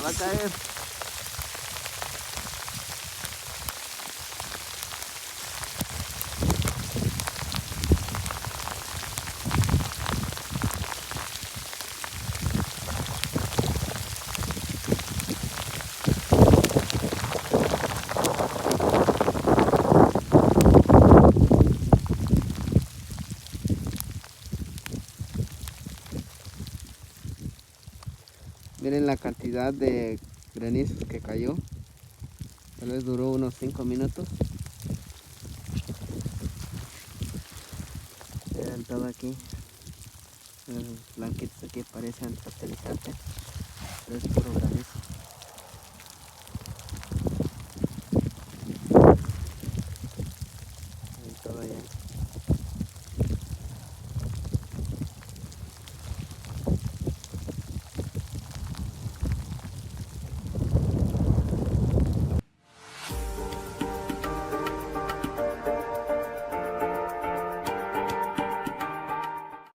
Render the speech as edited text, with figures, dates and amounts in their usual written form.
va a caer. Miren la cantidad de granizos que cayó. Tal vez duró unos 5 minutos. Miren todo aquí. Los blanquitos aquí parecen fertilizantes. Pero es puro granizo.